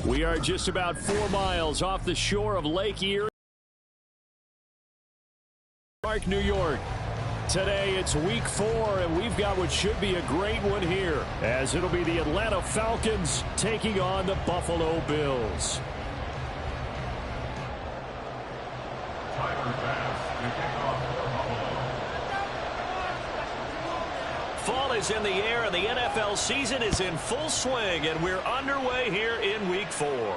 We are just about 4 miles off the shore of Lake Erie, New York. Today it's week 4, and we've got what should be a great one here, as it'll be the Atlanta Falcons taking on the Buffalo Bills. Fall is in the air, and the NFL season is in full swing, and we're underway here in week 4.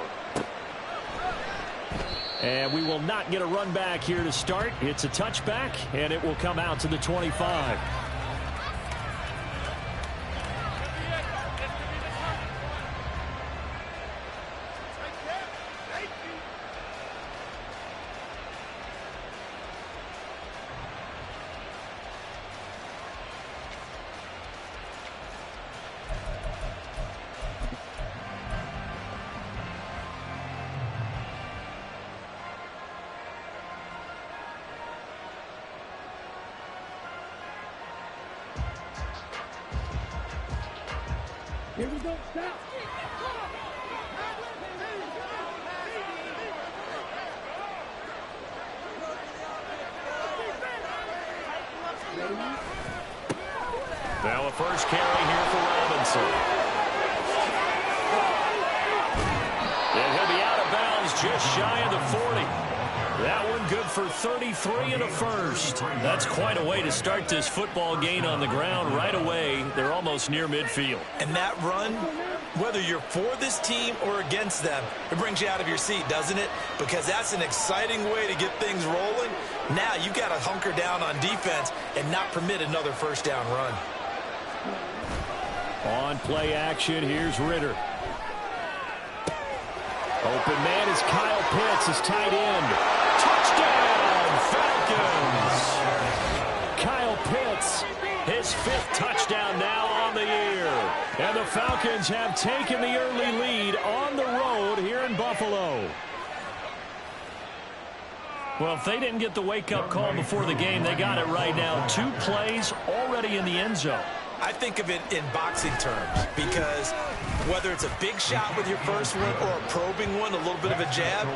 And we will not get a run back here to start. It's a touchback, and it will come out to the 25. Here we go. Stop. Now a first carry here for Robinson. And he'll be out of bounds just shy of the 40. That one good for 33 and a first. That's quite a way to start this football game on the ground right away. They're almost near midfield. And that run, whether you're for this team or against them, it brings you out of your seat, doesn't it? Because that's an exciting way to get things rolling. Now you've got to hunker down on defense and not permit another first down run. On play action, here's Ritter. Open man is Kyle Pitts, his tight end. Touchdown, Falcons! Kyle Pitts, his 5th touchdown now on the year. And the Falcons have taken the early lead on the road here in Buffalo. Well, if they didn't get the wake-up call before the game, they got it right now. 2 plays already in the end zone. I think of it in boxing terms, because whether it's a big shot with your first one or a probing one, a little bit of a jab,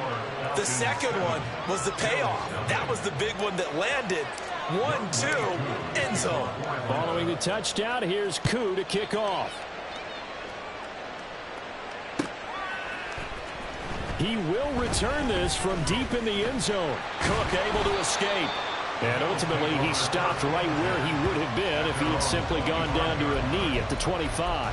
the second one was the payoff. That was the big one that landed. 1-2, end zone. Following the touchdown, here's Koo to kick off. He will return this from deep in the end zone. Cook able to escape. And ultimately, he stopped right where he would have been if he had simply gone down to a knee at the 25.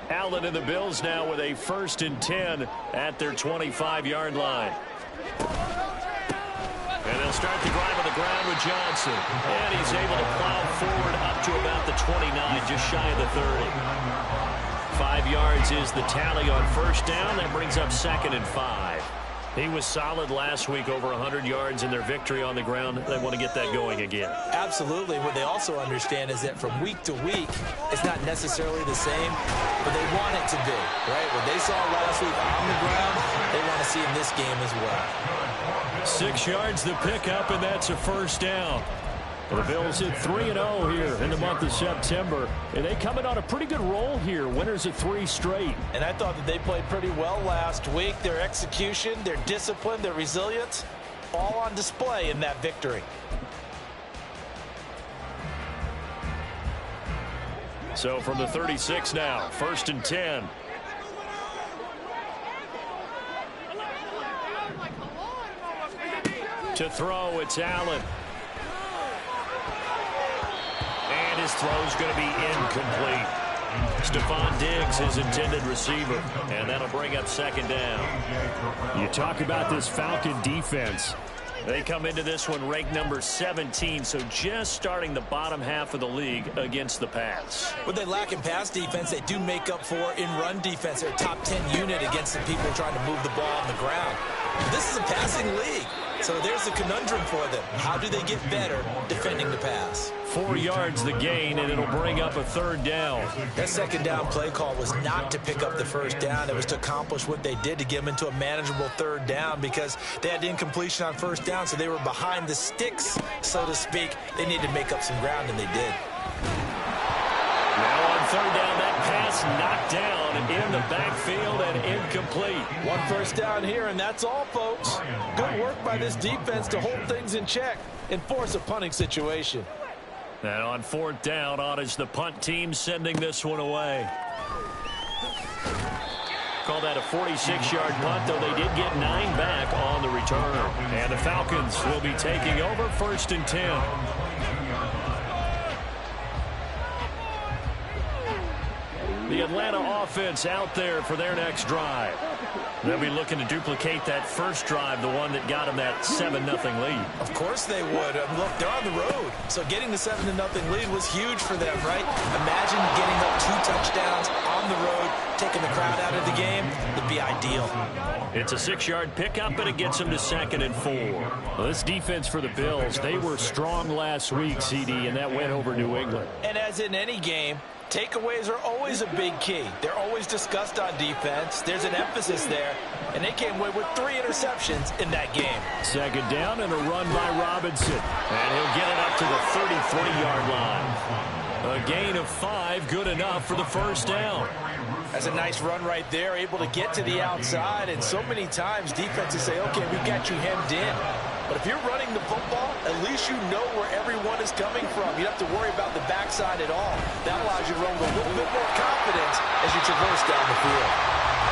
Allen and the Bills now with a 1st and 10 at their 25-yard line. And they'll start the drive on the ground with Johnson. And he's able to plow forward up to about the 29, just shy of the 30. 5 yards is the tally on first down. That brings up 2nd and 5. He was solid last week, over 100 yards in their victory on the ground. They want to get that going again. Absolutely. What they also understand is that from week to week, it's not necessarily the same, but they want it to be, right? What they saw last week on the ground, they want to see in this game as well. 6 yards the pickup, and that's a first down. Well, the Bills hit 3-0 here in the month of September, and they come in on a pretty good roll here, winners of 3 straight. And I thought that they played pretty well last week. Their execution, their discipline, their resilience, all on display in that victory. So from the 36 now, 1st and 10. To throw, it's Allen. And his throw's going to be incomplete. Stephon Diggs, his intended receiver. And that'll bring up 2nd down. You talk about this Falcon defense. They come into this one ranked number 17, so just starting the bottom half of the league against the pass. What they lack in pass defense, they do make up for in run defense. They're a top 10 unit against the people trying to move the ball on the ground. This is a passing league. So there's the conundrum for them. How do they get better defending the pass? 4 yards the gain, and it'll bring up a third down. That second down play call was not to pick up the first down. It was to accomplish what they did, to get them into a manageable third down, because they had incompletion on first down, so they were behind the sticks, so to speak. They needed to make up some ground, and they did. Now on third down, that pass knocked down in the backfield and incomplete. One first down here, and that's all, folks. Good work by this defense to hold things in check and force a punting situation. And on fourth down, is the punt team sending this one away. Call that a 46-yard punt, though they did get 9 back on the return. And the Falcons will be taking over 1st and 10. The Atlanta offense out there for their next drive. They'll be looking to duplicate that first drive, the one that got them that 7-0 lead. Of course they would. Look, they're on the road. So getting the 7-0 lead was huge for them, right? Imagine getting up 2 touchdowns on the road, taking the crowd out of the game. It'd be ideal. It's a 6-yard pickup, and it gets them to 2nd and 4. Well, this defense for the Bills, they were strong last week, CD, and that went over New England. And as in any game, takeaways are always a big key. They're always discussed on defense. There's an emphasis there, and they came away with 3 interceptions in that game. 2nd down and a run by Robinson. And he'll get it up to the 33-yard line. A gain of 5, good enough for the first down. That's a nice run right there, able to get to the outside. And so many times defenses say, okay, we've got you hemmed in. But if you're running the football, at least you know where everyone is coming from. You don't have to worry about the backside at all. That allows you to run with a little bit more confidence as you traverse down the field.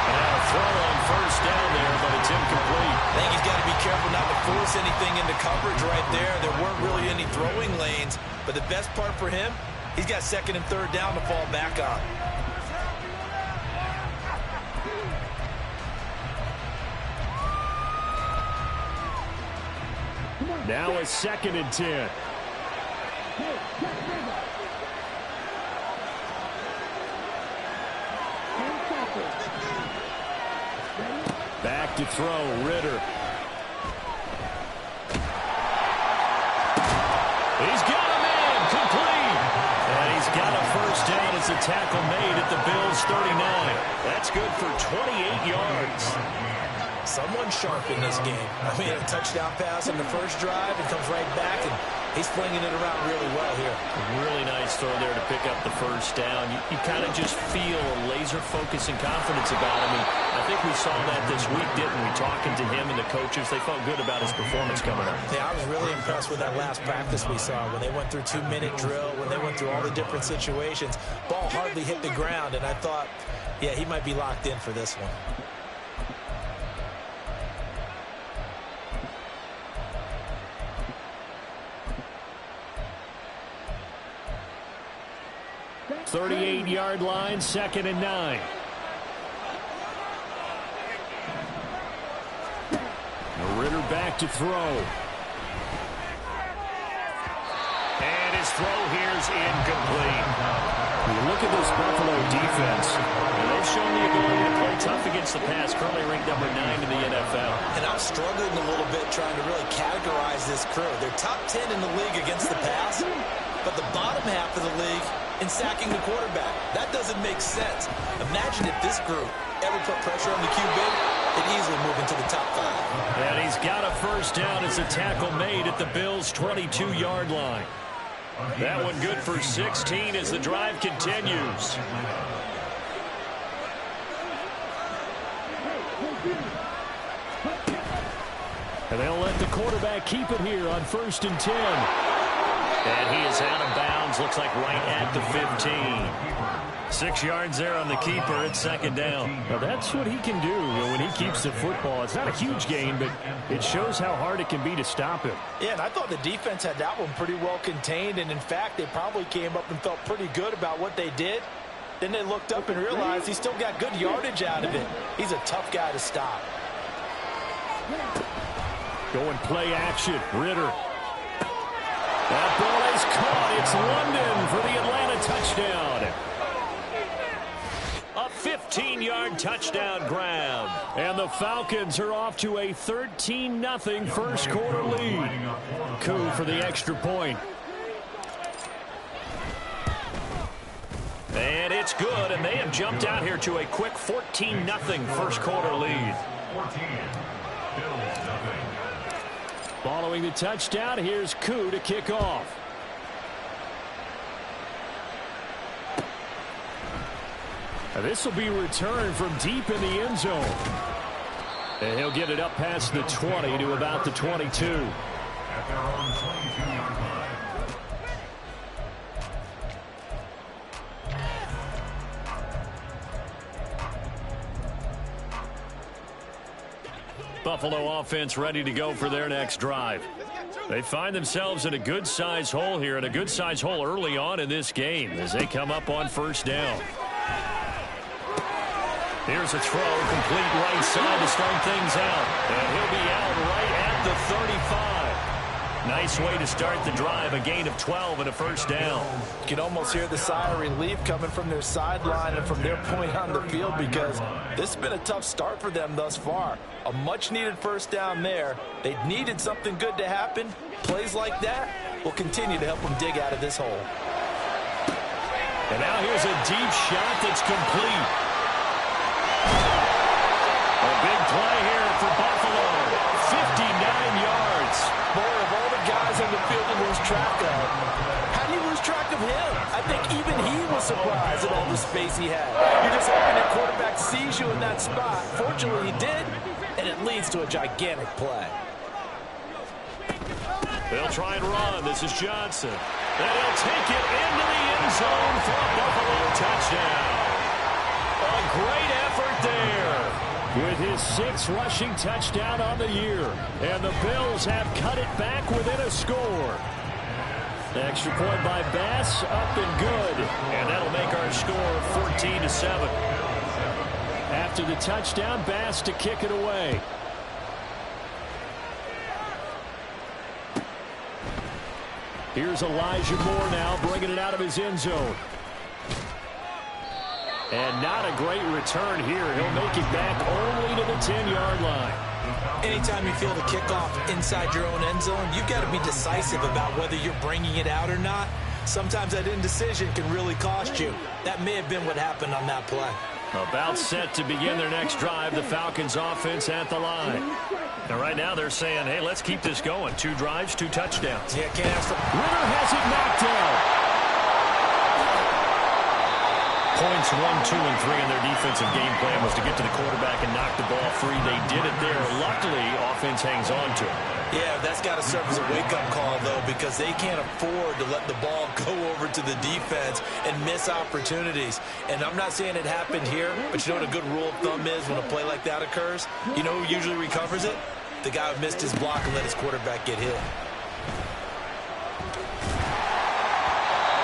And a throw on first down there, but it's incomplete. I think he's got to be careful not to force anything into coverage right there. There weren't really any throwing lanes. But the best part for him, he's got 2nd and 3rd down to fall back on. Now a 2nd and 10. Back to throw, Ritter. He's got a man, complete. And he's got a first down as a tackle made at the Bills' 39. That's good for 28 yards. Someone sharp in this game. I mean, a touchdown pass in the first drive and comes right back, and he's flinging it around really well here. Really nice throw there to pick up the first down. You kind of just feel a laser focus and confidence about him. And I think we saw that this week, didn't we? Talking to him and the coaches, they felt good about his performance coming up. Yeah, I was really impressed with that last practice we saw when they went through 2-minute drill, when they went through all the different situations. Ball hardly hit the ground, and I thought, yeah, he might be locked in for this one. Thirty-eight-yard line, 2nd and 9. Ritter back to throw. And his throw here is incomplete. When you look at this Buffalo defense, they've shown the ability to play tough against the pass, currently ranked number 9 in the NFL. And I'm struggling a little bit trying to really categorize this crew. They're top 10 in the league against the pass, but the bottom half of the league in sacking the quarterback. That doesn't make sense. Imagine if this group ever put pressure on the QB, it'd easily move into the top 5. And he's got a first down as a tackle made at the Bills' 22-yard line. That one good for 16 as the drive continues. And they'll let the quarterback keep it here on 1st and 10. And he is out of bounds, looks like right at the 15. 6 yards there on the keeper. It's 2nd down. Now that's what he can do when he keeps the football. It's not a huge gain, but it shows how hard it can be to stop him. Yeah, and I thought the defense had that one pretty well contained, and in fact, they probably came up and felt pretty good about what they did. Then they looked up and realized he still got good yardage out of it. He's a tough guy to stop. Going play action, Ritter. That ball is caught. It's London for the Atlanta touchdown. A 14-yard touchdown grab. And the Falcons are off to a 13-0 first quarter lead. Coup for the extra point. And it's good, and they have jumped out here to a quick 14-0 first quarter lead. Following the touchdown, here's Coup to kick off. This will be returned from deep in the end zone. And he'll get it up past the 20 to about the 22. Buffalo offense ready to go for their next drive. They find themselves in a good-sized hole here, and a good-sized hole early on in this game as they come up on first down. Here's a throw, complete right side to start things out. And he'll be out right at the 35. Nice way to start the drive, a gain of 12 and a first down. You can almost hear the sigh of relief coming from their sideline and from their point on the field, because this has been a tough start for them thus far. A much-needed first down there. They needed something good to happen. Plays like that will continue to help them dig out of this hole. And now here's a deep shot that's complete. A big play here for Buffalo. 59 yards. Boy, of all the guys on the field to lose track of, how do you lose track of him? I think even he was surprised at all the space he had. You're just hoping that quarterback sees you in that spot. Fortunately, he did, and it leads to a gigantic play. They'll try and run. This is Johnson. And he'll take it into the end zone for a Buffalo touchdown. A great effort there. With his 6th rushing touchdown on the year. And the Bills have cut it back within a score. Extra point by Bass, up and good. And that'll make our score 14-7. After the touchdown, Bass to kick it away. Here's Elijah Moore now, bringing it out of his end zone. And not a great return here. He'll make it back only to the 10-yard line. Anytime you feel the kickoff inside your own end zone, you've got to be decisive about whether you're bringing it out or not. Sometimes that indecision can really cost you. That may have been what happened on that play. About set to begin their next drive, the Falcons offense at the line. And right now they're saying, hey, let's keep this going. 2 drives, 2 touchdowns. Yeah, can't ask for... Ritter has it knocked down. Points 1, 2, and 3 in their defensive game plan was to get to the quarterback and knock the ball free. They did it there. Luckily, offense hangs on to it. Yeah, that's got to serve as a wake-up call, though, because they can't afford to let the ball go over to the defense and miss opportunities. And I'm not saying it happened here, but you know what a good rule of thumb is when a play like that occurs? You know who usually recovers it? The guy who missed his block and let his quarterback get hit.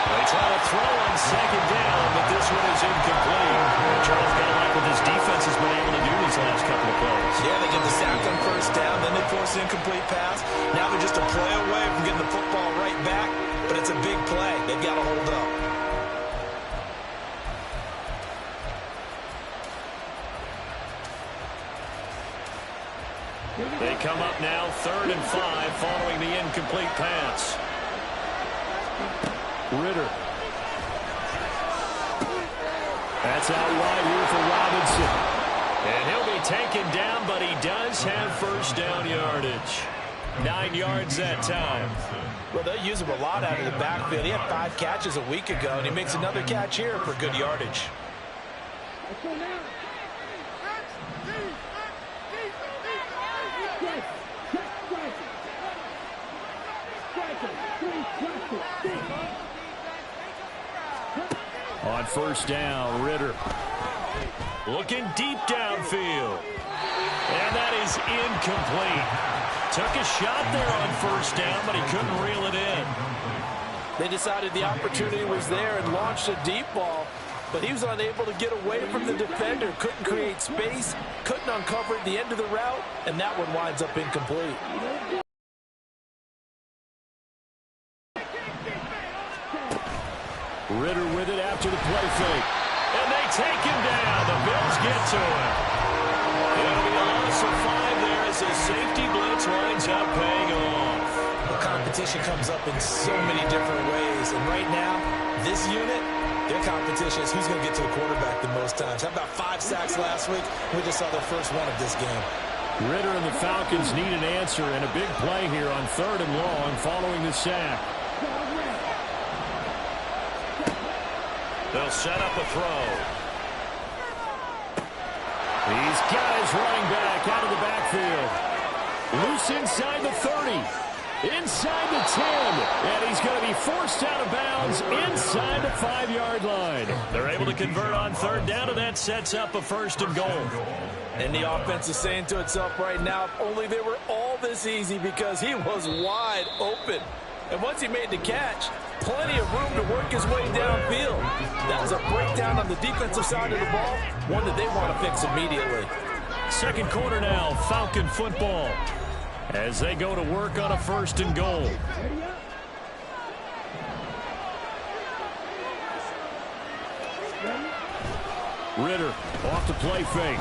They try to throw on second down, but this one is incomplete. Charles kind of like what this defense has been able to do these last couple of plays. Yeah, they get the sack on first down, then they force an incomplete pass. Now they're just a play away from getting the football right back, but it's a big play. They've got to hold up. They come up now 3rd and 5 following the incomplete pass. Ritter. That's out wide here for Robinson. And he'll be taken down, but he does have first down yardage. 9 yards that time. Well, they'll use him a lot out of the backfield. He had 5 catches a week ago, and he makes another catch here for good yardage. On first down, Ritter. Looking deep downfield. And that is incomplete. Took a shot there on first down, but he couldn't reel it in. They decided the opportunity was there and launched a deep ball, but he was unable to get away from the defender. Couldn't create space, couldn't uncover the end of the route, and that one winds up incomplete. Ritter with it after the play fake. And they take him down. The Bills get to him. It'll be a loss of 5 there as the safety blitz winds up paying off. The competition comes up in so many different ways. And right now, this unit, their competition is who's going to get to the quarterback the most times. How about 5 sacks last week? We just saw their first one of this game. Ritter and the Falcons need an answer, and a big play here on 3rd and long following the sack. They'll set up a throw. These guys running back out of the backfield. Loose inside the 30. Inside the 10. And he's going to be forced out of bounds inside the 5-yard line. They're able to convert on 3rd down, and that sets up a 1st and goal. And the offense is saying to itself right now, if only they were all this easy, because he was wide open. And once he made the catch, plenty of room to work his way downfield. That's a breakdown on the defensive side of the ball, one that they want to fix immediately. 2nd quarter now, Falcon football, as they go to work on a 1st and goal. Ritter off the play fake.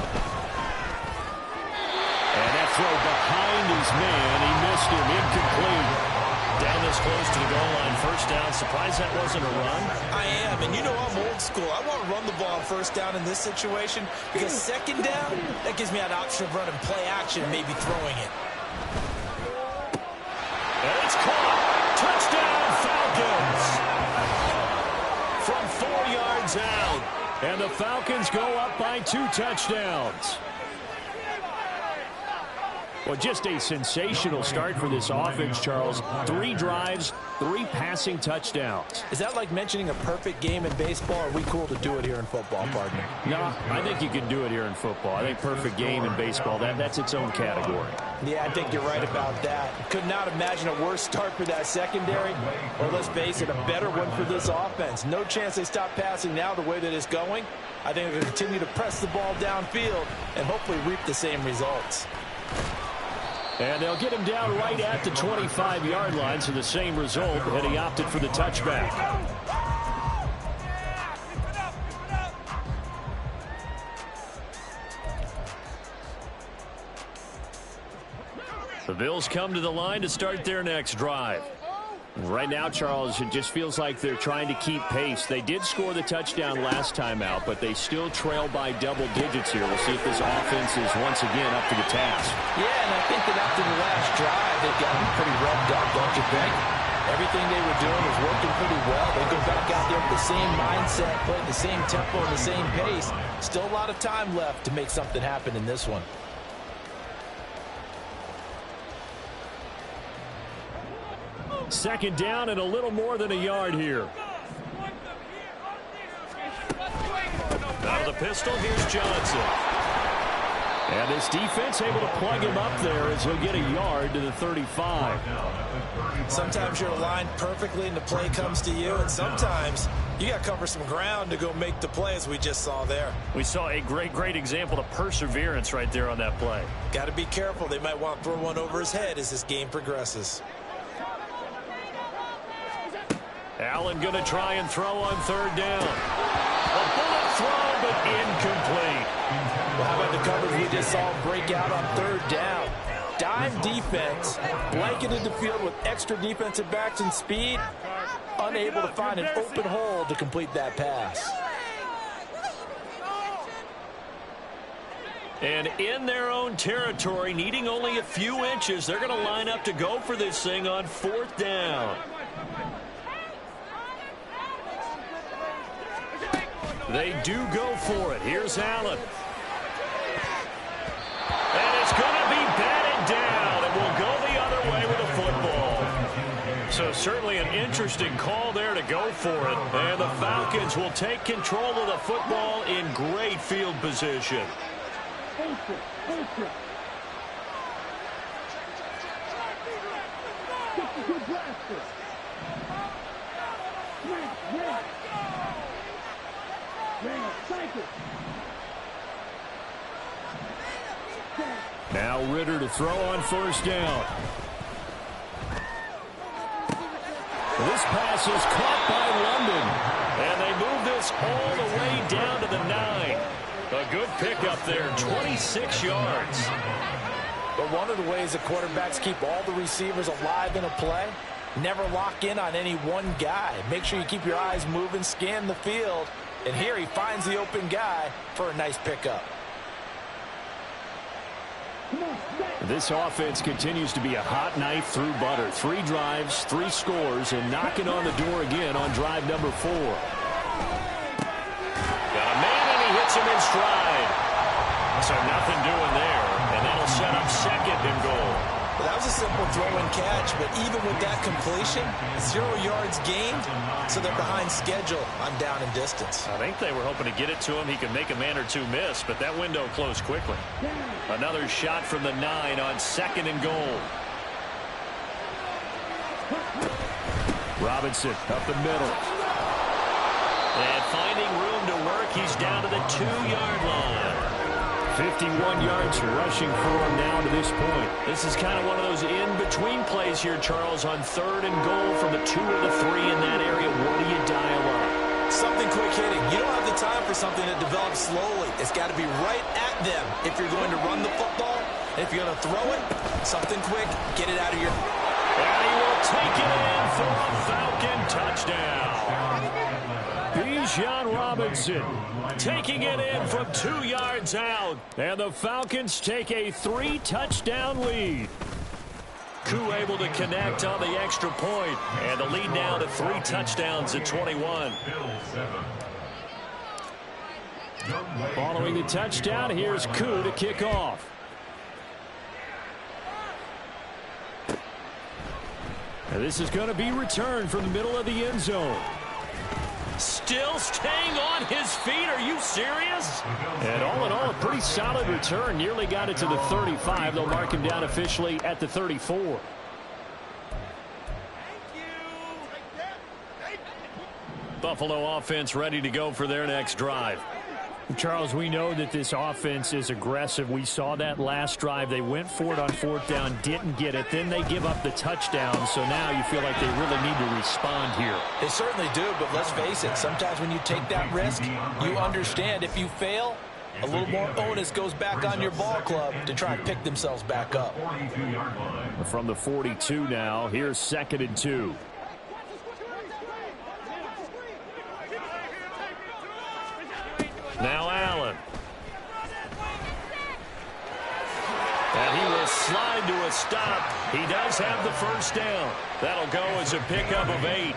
And that throw behind his man. He missed him. Incomplete. Down this close to the goal line, 1st down. Surprised that wasn't a run? I am, and you know I'm old school. I want to run the ball on 1st down in this situation, because 2nd down, that gives me an option of running play action, maybe throwing it. And it's caught. Touchdown, Falcons. From 4 yards out. And the Falcons go up by 2 touchdowns. Well, just a sensational start for this offense, Charles. 3 drives, 3 passing touchdowns. Is that like mentioning a perfect game in baseball, or are we cool to do it here in football, partner? No, I think you can do it here in football. I think perfect game in baseball, that's its own category. Yeah, I think you're right about that. Could not imagine a worse start for that secondary, or let's face it, a better one for this offense. No chance they stop passing now the way that it's going. I think they'll continue to press the ball downfield and hopefully reap the same results. And they'll get him down right at the 25-yard line, so the same result, and he opted for the touchback. The Bills come to the line to start their next drive. Right now, Charles, it just feels like they're trying to keep pace. They did score the touchdown last time out, but they still trail by double digits here. We'll see if this offense is once again up to the task. Yeah, and I think that after the last drive, they've gotten pretty revved up, don't you think? Everything they were doing was working pretty well. They go back out there with the same mindset, play at the same tempo and the same pace. Still a lot of time left to make something happen in this one. Second down and a little more than a yard here. Out of the pistol, here's Johnson. And this defense able to plug him up there as he'll get a yard to the 35. Sometimes you're aligned perfectly and the play comes to you, and sometimes you got to cover some ground to go make the play, as we just saw there. We saw a great example of perseverance right there on that play. Got to be careful. They might want to throw one over his head as this game progresses. Allen going to try and throw on 3rd down. A bullet throw, but incomplete. Well, how about the coverage we just saw break out on 3rd down? Dime defense, blanketed the field with extra defensive backs and speed, unable to find an open hole to complete that pass. And in their own territory, needing only a few inches, they're going to line up to go for this thing on 4th down. They do go for it. Here's Allen. And it's going to be batted down. It will go the other way with the football. So certainly an interesting call there to go for it. And the Falcons will take control of the football in great field position. Now Ritter to throw on 1st down. This pass is caught by London. And they move this all the way down to the 9. A good pickup there, 26 yards. But one of the ways that quarterbacks keep all the receivers alive in a play, never lock in on any one guy. Make sure you keep your eyes moving, scan the field. And here he finds the open guy for a nice pickup. This offense continues to be a hot knife through butter. 3 drives, 3 scores, and knocking on the door again on drive number 4. Got a man, and he hits him in stride. So nothing doing there, and that'll set up second and goal. Well, that was a simple throw and catch, but even with that completion, 0 yards gained, so they're behind schedule on down and distance. I think they were hoping to get it to him. He could make a man or two miss, but that window closed quickly. Another shot from the 9 on second and goal. Robinson up the middle. And finding room to work, he's down to the 2-yard line. 51 yards rushing for him now to this point. This is kind of one of those in-between plays here, Charles, on third and goal from the 2 or the 3 in that area. What do you dial up? Something quick hitting. You don't have the time for something that develops slowly. It's got to be right at them if you're going to run the football. And if you're going to throw it, something quick, get it out of your... And he will take it in for a Falcon touchdown. Bijan Robinson taking it in from 2 yards out. And the Falcons take a 3-touchdown lead. Koo able to connect on the extra point. And the lead now to 3 touchdowns at 21. Following the touchdown, here's Koo to kick off. And this is going to be returned from the middle of the end zone. Still staying on his feet. Are you serious? And all in all, a pretty solid return. Nearly got it to the 35. They'll mark him down officially at the 34. Buffalo offense ready to go for their next drive. Charles, we know that this offense is aggressive. We saw that last drive. They went for it on 4th down, didn't get it. Then they give up the touchdown. So now you feel like they really need to respond here. They certainly do, but let's face it. Sometimes when you take that risk, you understand if you fail, a little more onus goes back on your ball club to try and pick themselves back up. From the 42 now, here's 2nd and 2. Now Allen. And he will slide to a stop. He does have the first down. That'll go as a pickup of 8.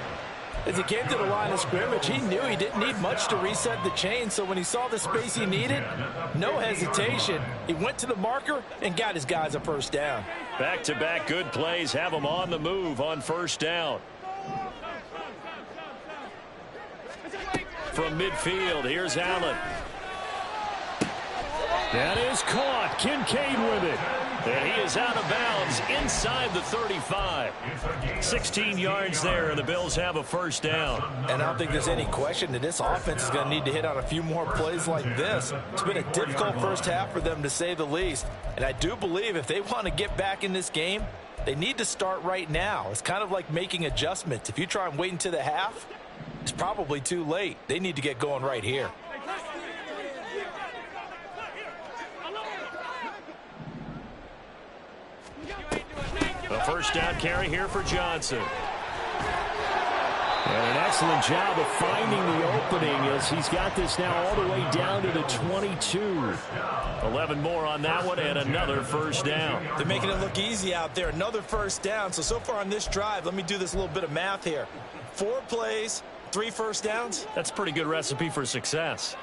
As he came to the line of scrimmage, he knew he didn't need much to reset the chain. So when he saw the space he needed, no hesitation. He went to the marker and got his guys a first down. Back-to-back good plays have him on the move on first down. From midfield, here's Allen. That is caught. Kincaid with it. And he is out of bounds inside the 35. 16 yards there, and the Bills have a first down. And I don't think there's any question that this offense is going to need to hit on a few more plays like this. It's been a difficult first half for them, to say the least. And I do believe if they want to get back in this game, they need to start right now. It's kind of like making adjustments. If you try and wait until the half, it's probably too late. They need to get going right here. A first down carry here for Johnson. And an excellent job of finding the opening as he's got this now all the way down to the 22. 11 more on that one and another first down. They're making it look easy out there. Another first down. So far on this drive, let me do this little bit of math here. 4 plays, 3 first downs. That's a pretty good recipe for success.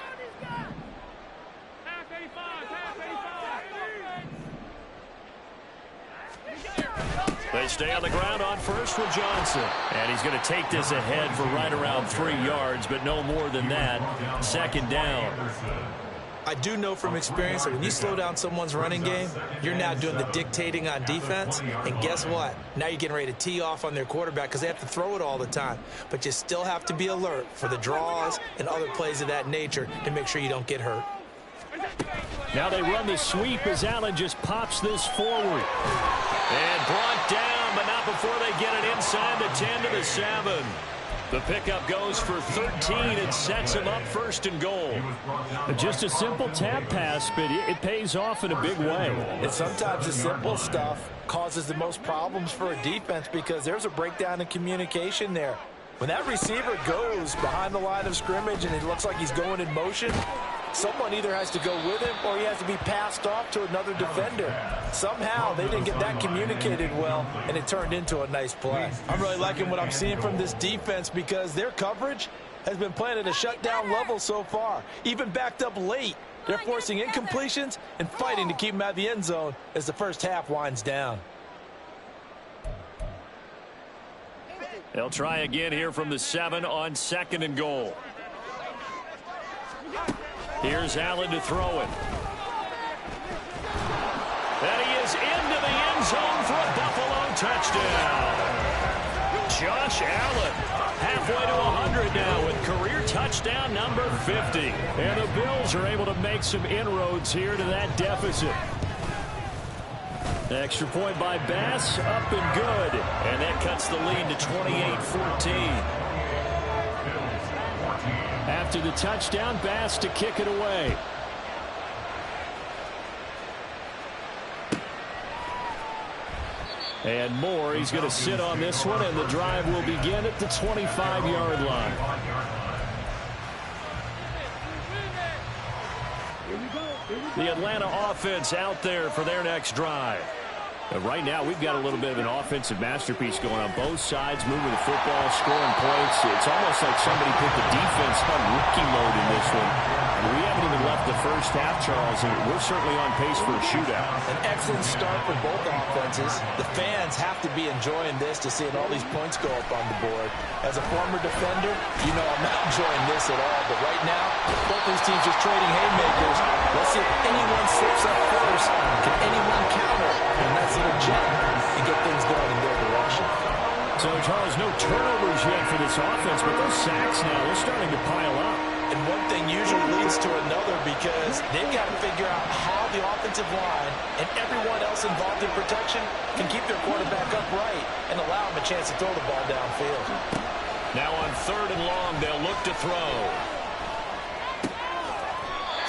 They stay on the ground on first with Johnson. And he's going to take this ahead for right around 3 yards, but no more than that. Second down. I do know from experience that when you slow down someone's running game, you're now doing the dictating on defense. And guess what? Now you're getting ready to tee off on their quarterback because they have to throw it all the time. But you still have to be alert for the draws and other plays of that nature to make sure you don't get hurt. Now they run the sweep as Allen just pops this forward. And brought down, but not before they get it inside the 10 to the 7. The pickup goes for 13. It sets him up first and goal. Just a simple tap pass, but it pays off in a big way. And sometimes the simple stuff causes the most problems for a defense because there's a breakdown in communication there. When that receiver goes behind the line of scrimmage and it looks like he's going in motion, someone either has to go with him or he has to be passed off to another defender. Somehow they didn't get that communicated well, and it turned into a nice play. I'm really liking what I'm seeing from this defense because their coverage has been playing at a shutdown level so far. Even backed up late, they're forcing incompletions and fighting to keep them out of the end zone as the first half winds down. They'll try again here from the 7 on 2nd and goal. Here's Allen to throw it. And he is into the end zone for a Buffalo touchdown. Josh Allen halfway to 100 now with career touchdown number 50. And the Bills are able to make some inroads here to that deficit. Extra point by Bass, up and good. And that cuts the lead to 28-14. After the touchdown, Bass to kick it away. And Moore, he's going to sit on this one, and the drive will begin at the 25-yard line. The Atlanta offense out there for their next drive. Right now, we've got a little bit of an offensive masterpiece going on both sides, moving the football, scoring points. It's almost like somebody put the defense on rookie mode in this one. And we haven't even left the first half, Charles, and we're certainly on pace for a shootout. An excellent start for both offenses. The fans have to be enjoying this to seeing all these points go up on the board. As a former defender, you know I'm not enjoying this at all. But right now, both these teams just trading haymakers. Let's see if anyone slips up first. Can anyone counter? And that's a gem and get things going in their direction. So, Charles, no turnovers yet for this offense, but those sacks now, they're starting to pile up. And one thing usually leads to another because they've got to figure out how the offensive line and everyone else involved in protection can keep their quarterback upright and allow him a chance to throw the ball downfield. Now on 3rd and long, they'll look to throw.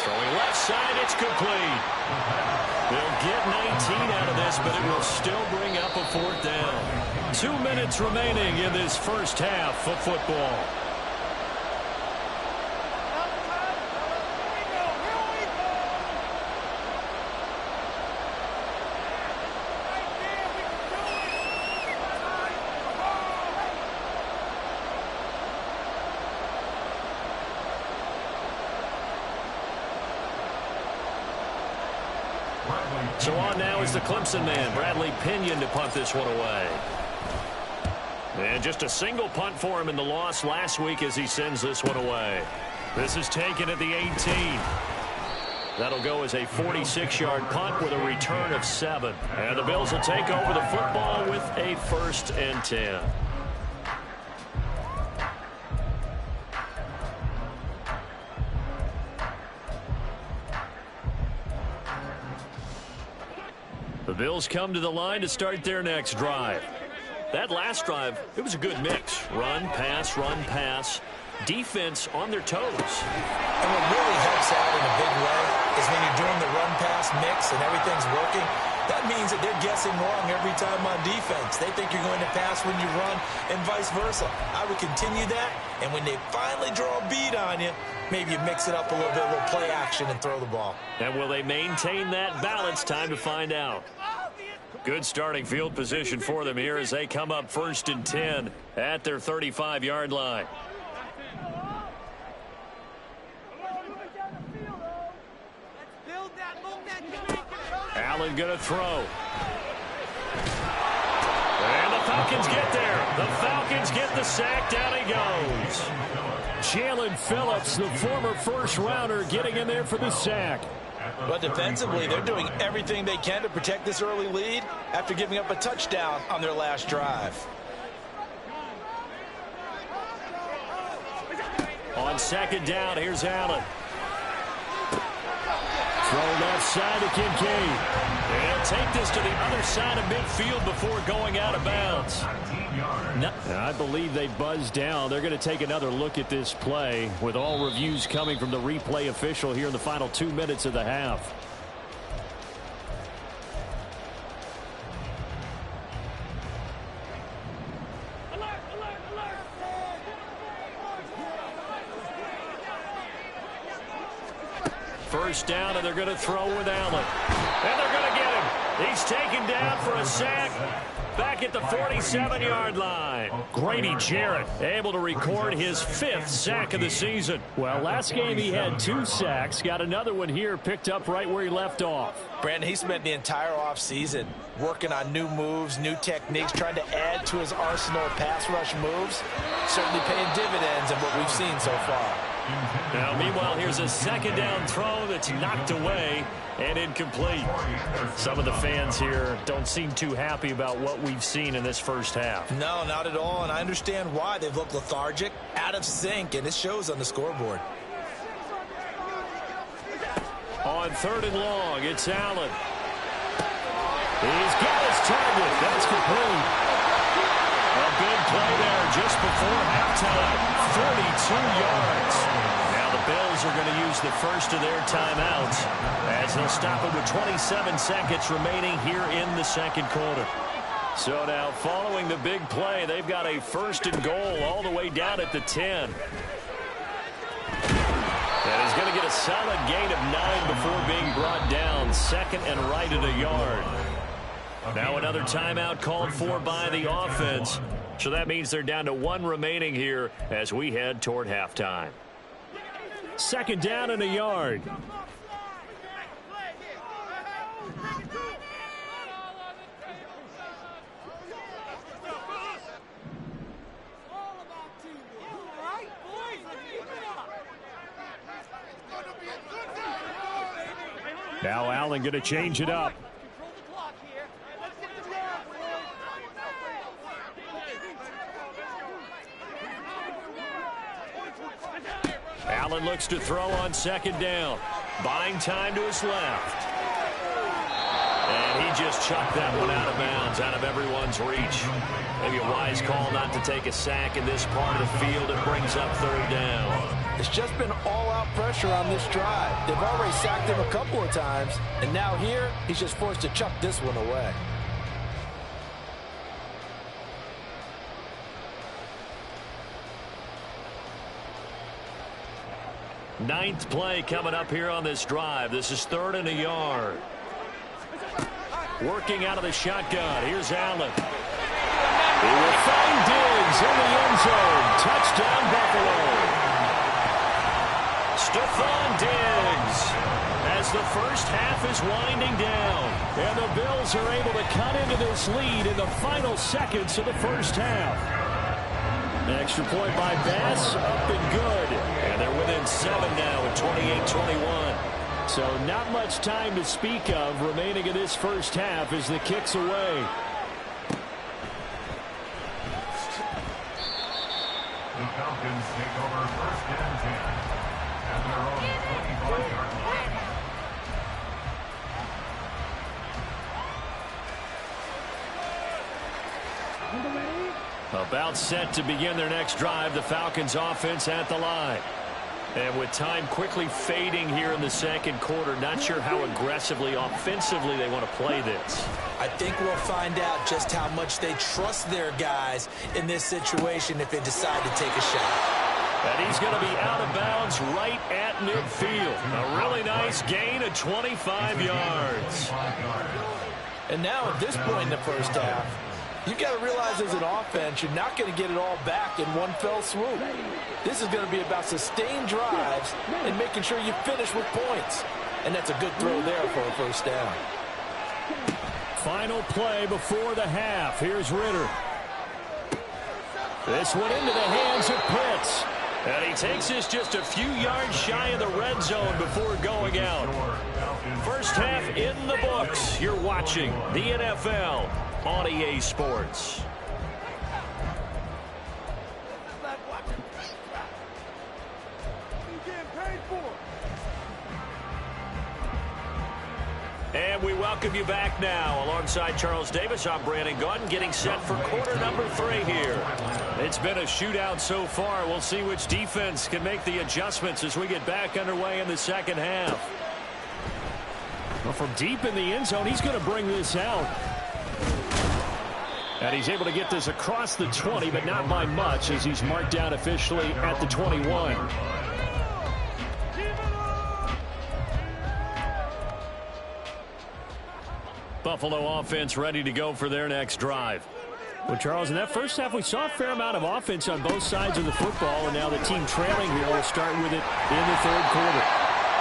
Throwing left side, it's complete. They'll get 19 out of this, but it will still bring up a 4th down. 2 minutes remaining in this first half of football. So on now is the Clemson man, Bradley Pinion, to punt this one away. And just a single punt for him in the loss last week as he sends this one away. This is taken at the 18. That'll go as a 46-yard punt with a return of 7. And the Bills will take over the football with a 1st and 10. The Bills come to the line to start their next drive. That last drive, it was a good mix. Run, pass. Defense on their toes. And what really helps out in a big way is when you're doing the run-pass mix and everything's working, that means that they're guessing wrong every time on defense. They think you're going to pass when you run and vice versa. I would continue that, and when they finally draw a bead on you, maybe you mix it up a little bit, a little play action, and throw the ball. And will they maintain that balance? Time to find out. Good starting field position for them here as they come up 1st and 10 at their 35-yard line. Allen going to throw. And the Falcons get there. The Falcons get the sack. Down he goes. Jalen Phillips, the former first-rounder, getting in there for the sack. But defensively, they're doing everything they can to protect this early lead after giving up a touchdown on their last drive. On 2nd down, here's Allen. Throw left side to Kincaid. They'll take this to the other side of midfield before going out of bounds. I believe they buzzed down. They're going to take another look at this play with all reviews coming from the replay official here in the final 2 minutes of the half. First down, and they're going to throw with Allen. And they're going to get him. He's taken down for a sack back at the 47-yard line. Grady Jarrett able to record his 5th sack of the season. Well, last game he had 2 sacks. Got another one here picked up right where he left off. Brandon, he spent the entire offseason working on new moves, new techniques, trying to add to his arsenal of pass rush moves. Certainly paying dividends in what we've seen so far. Now, meanwhile, here's a second down throw that's knocked away and incomplete. Some of the fans here don't seem too happy about what we've seen in this first half. No, not at all, and I understand why. They've looked lethargic, out of sync, and it shows on the scoreboard. On 3rd and long, it's Allen. He's got his target. That's complete. A big play there just before halftime. 42 yards. Now the Bills are going to use the first of their timeouts as they'll stop it with 27 seconds remaining here in the second quarter. So now following the big play, they've got a 1st and goal all the way down at the 10. And he's going to get a solid gain of 9 before being brought down. 2nd and right at a yard. Now another timeout called for by the offense. So that means they're down to 1 remaining here as we head toward halftime. 2nd down and a yard. Now Allen going to change it up. Allen looks to throw on 2nd down. Buying time to his left. And he just chucked that one out of bounds, out of everyone's reach. Maybe a wise call not to take a sack in this part of the field. It brings up 3rd down. It's just been all-out pressure on this drive. They've already sacked him a couple of times, and now here, he's just forced to chuck this one away. Ninth play coming up here on this drive. This is 3rd and a yard. Working out of the shotgun. Here's Allen. He will find Diggs in the end zone. Touchdown, Buffalo. Stephon Diggs as the first half is winding down. And the Bills are able to cut into this lead in the final seconds of the first half. An extra point by Bass, up and good. And they're within 7 now at 28-21. So not much time to speak of remaining in this first half as the kick's away. The Falcons take over 1st and 10 at their own 25-yard line. About set to begin their next drive, the Falcons offense at the line. And with time quickly fading here in the second quarter, not sure how aggressively, offensively they want to play this. I think we'll find out just how much they trust their guys in this situation if they decide to take a shot. And he's going to be out of bounds right at midfield. A really nice gain of 25 yards. And now at this point in the first half, you've got to realize as an offense, you're not going to get it all back in one fell swoop. This is going to be about sustained drives and making sure you finish with points. And that's a good throw there for a first down. Final play before the half. Here's Ritter. This one into the hands of Pitts. And he takes this just a few yards shy of the red zone before going out. First half in the books. You're watching the NFL on EA Sports. And we welcome you back now. Alongside Charles Davis, I'm Brandon Gaudin, getting set for quarter number 3 here. It's been a shootout so far. We'll see which defense can make the adjustments as we get back underway in the second half. Well, from deep in the end zone, he's going to bring this out. And he's able to get this across the 20, but not by much, as he's marked down officially at the 21. Buffalo offense ready to go for their next drive. Well, Charles, in that first half, we saw a fair amount of offense on both sides of the football, and now the team trailing here will start with it in the third quarter.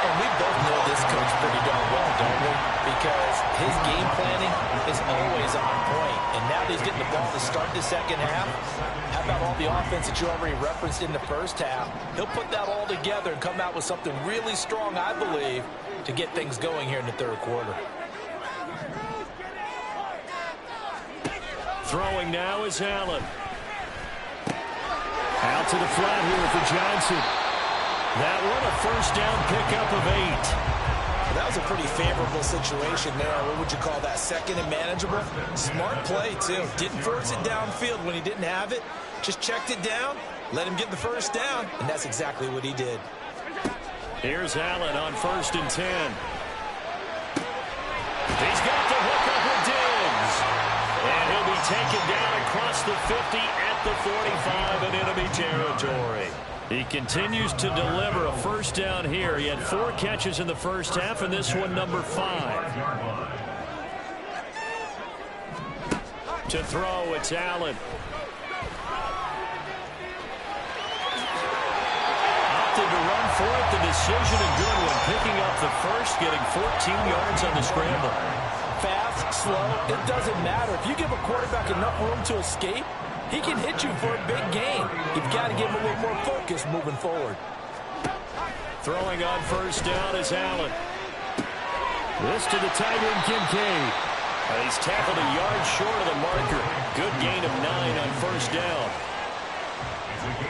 And we both know this coach pretty darn well, don't we? Because his game planning is always on point. And now that he's getting the ball to start the second half, how about all the offense that you already referenced in the first half? He'll put that all together and come out with something really strong, I believe, to get things going here in the third quarter. Throwing now is Allen. Out to the flat here for Johnson. That one a first down pickup of 8. Well, that was a pretty favorable situation there. What would you call that? Second and manageable? Smart play, too. Didn't force it downfield when he didn't have it. Just checked it down, let him get the first down, and that's exactly what he did. Here's Allen on 1st and 10. He's got the hook up with Diggs. And he'll be taken down across the 50 at the 45 in enemy territory. He continues to deliver a first down here. He had 4 catches in the first half, and this one number 5. To throw, it's Allen. Opted to run for it. The decision a good one. Picking up the first, getting 14 yards on the scramble. Fast, slow, it doesn't matter. If you give a quarterback enough room to escape, he can hit you for a big gain. You've got to give him a little more focus moving forward. Throwing on first down is Allen. This to the tight end, Kincaid. He's tackled a yard short of the marker. Good gain of 9 on first down.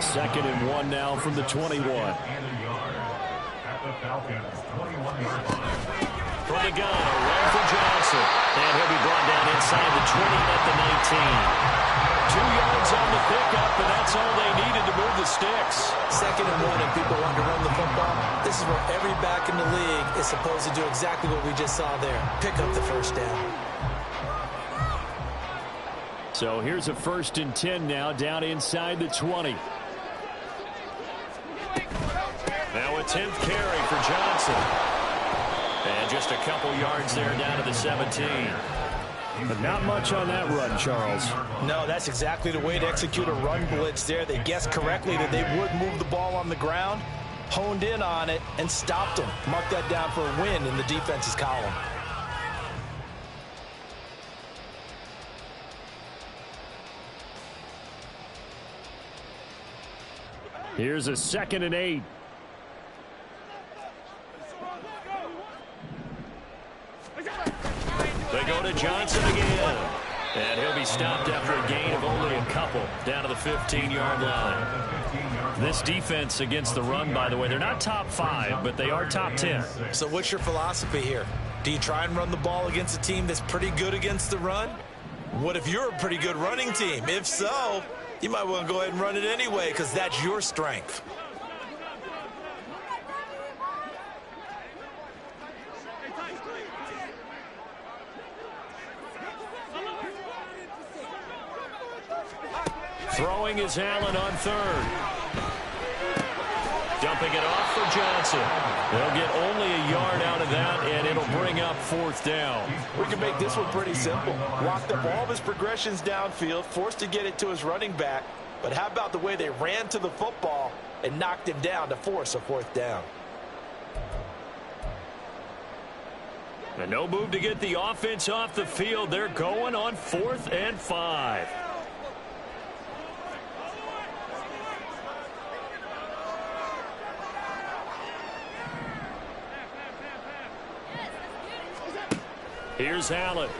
2nd and 1 now from the 21. From the gun, a run for Johnson. And he'll be brought down inside the 20 at the 19. 2 yards on the pickup, and that's all they needed to move the sticks. 2nd and 1, and people want to run the football. This is where every back in the league is supposed to do exactly what we just saw there. Pick up the first down. So here's a 1st and 10 now, down inside the 20. Now a 10th carry for Johnson. And just a couple yards there down to the 17. But not much on that run, Charles. No, that's exactly the way to execute a run blitz there. They guessed correctly that they would move the ball on the ground, honed in on it, and stopped them. Mark that down for a win in the defense's column. Here's a 2nd and 8. They go to Johnson again. And he'll be stopped after a gain of only a couple down to the 15-yard line. This defense against the run, by the way, they're not top 5, but they are top 10. So what's your philosophy here? Do you try and run the ball against a team that's pretty good against the run? What if you're a pretty good running team? If so, you might want to go ahead and run it anyway because that's your strength. Throwing is Allen on 3rd. Dumping it off for Johnson. They'll get only a yard out of that, and it'll bring up 4th down. We can make this one pretty simple. Walked up all of his progressions downfield, forced to get it to his running back. But how about the way they ran to the football and knocked him down to force a 4th down? And no move to get the offense off the field. They're going on 4th and 5. Here's Allen. Work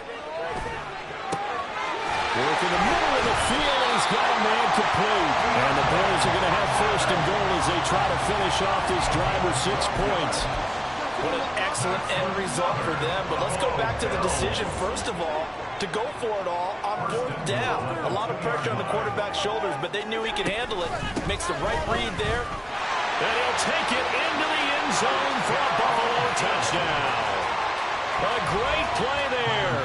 in the middle of the field, and he's got a man complete. And the Bears are going to have 1st and goal as they try to finish off this drive with 6 points. What an excellent end result for them. But let's go back to the decision, first of all, to go for it all on 4th down. A lot of pressure on the quarterback's shoulders, but they knew he could handle it. Makes the right read there. And he'll take it into the end zone for a Buffalo touchdown. A great play there.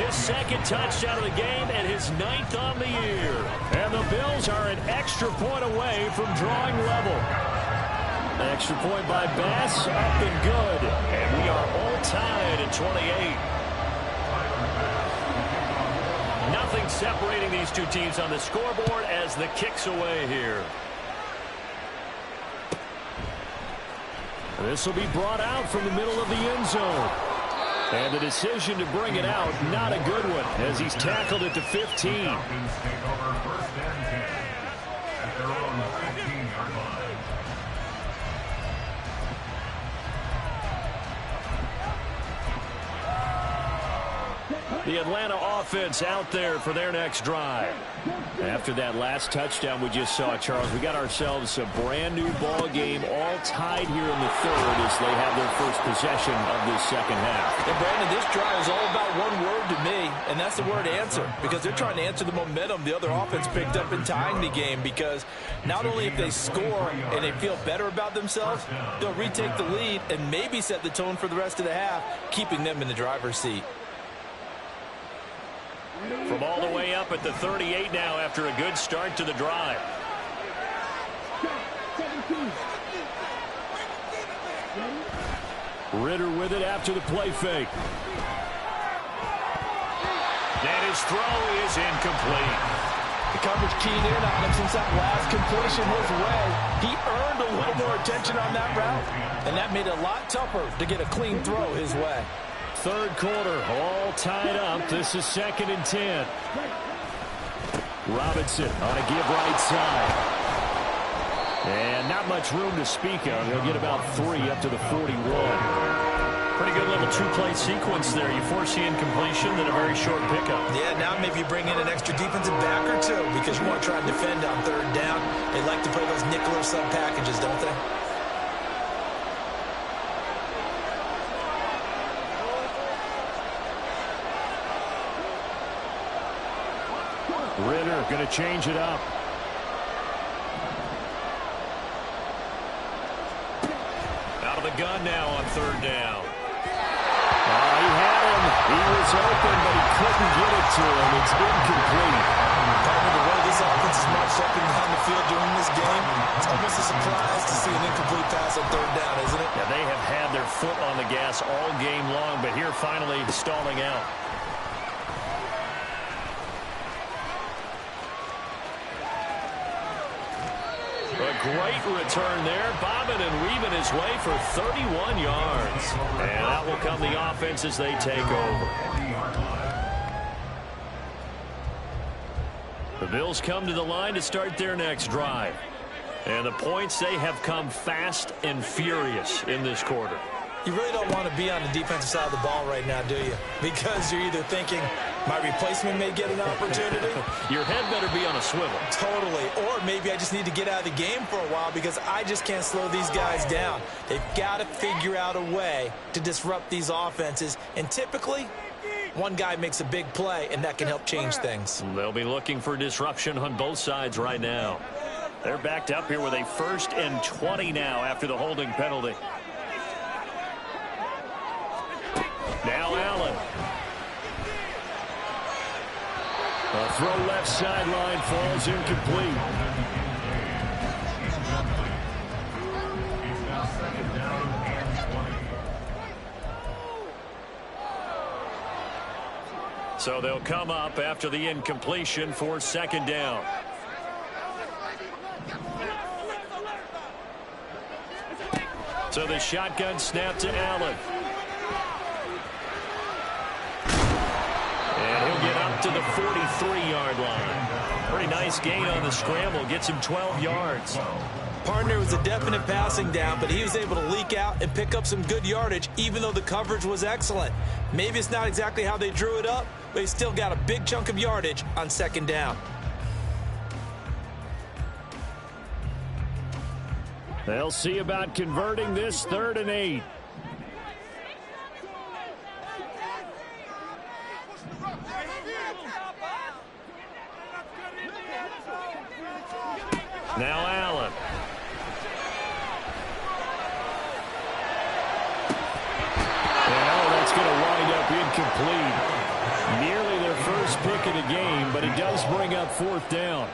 His second touchdown of the game and his 9th on the year. And the Bills are an extra point away from drawing level. Extra point by Bass, up and good. And we are all tied at 28. Nothing separating these two teams on the scoreboard as the kick's away here. This will be brought out from the middle of the end zone. And the decision to bring it out, not a good one, as he's tackled at the 15. Falcons take over 1st and 10 at their own 15-yard line. The Atlanta offense out there for their next drive. After that last touchdown we just saw, Charles, we got ourselves a brand new ball game, all tied here in the 3rd as they have their first possession of this second half. And Brandon, this drive is all about one word to me, and that's the word answer, because they're trying to answer the momentum the other offense picked up in tying the game, because not only if they score and they feel better about themselves, they'll retake the lead and maybe set the tone for the rest of the half, keeping them in the driver's seat. From all the way up at the 38 now after a good start to the drive. Ritter with it after the play fake. And his throw is incomplete. The coverage keyed in on him since that last completion his way. He earned a little more attention on that route, and that made it a lot tougher to get a clean throw his way. 3rd quarter, all tied up. This is 2nd and 10. Robinson on a give right side. And not much room to speak of. He'll get about 3 up to the 41. Pretty good little 2-play sequence there. You force the incompletion, then a very short pickup. Yeah, now maybe you bring in an extra defensive back or two because you want to try and defend on 3rd down. They like to play those nickel or sub packages, don't they? Ritter going to change it up. Out of the gun now on 3rd down. He had him. He was open, but he couldn't get it to him. It's incomplete. Partner, the way this offense is marched up and down the field during this game, it's almost a surprise to see an incomplete pass on 3rd down, isn't it? Yeah, they have had their foot on the gas all game long, but here finally stalling out. A great return there, bobbing and weaving his way for 31 yards. And that will come the offense as they take over. The Bills come to the line to start their next drive. And the points, they have come fast and furious in this quarter. You really don't want to be on the defensive side of the ball right now, do you? Because you're either thinking, my replacement may get an opportunity. Your head better be on a swivel. Totally. Or maybe I just need to get out of the game for a while because I just can't slow these guys down. They've got to figure out a way to disrupt these offenses. And typically, one guy makes a big play, and that can help change things. They'll be looking for disruption on both sides right now. They're backed up here with a 1st and 20 now after the holding penalty. Now Allen. A throw left sideline falls incomplete. It's now 2nd down and 20. So they'll come up after the incompletion for 2nd down. So the shotgun snap to Allen. And he'll get up to the 43-yard line. Pretty nice gain on the scramble. Gets him 12 yards. Partner, was a definite passing down, but he was able to leak out and pick up some good yardage, even though the coverage was excellent. Maybe it's not exactly how they drew it up, but he still got a big chunk of yardage on 2nd down. They'll see about converting this 3rd and 8. Now Allen. That's going to wind up incomplete. Nearly their first pick of the game, but it does bring up fourth down.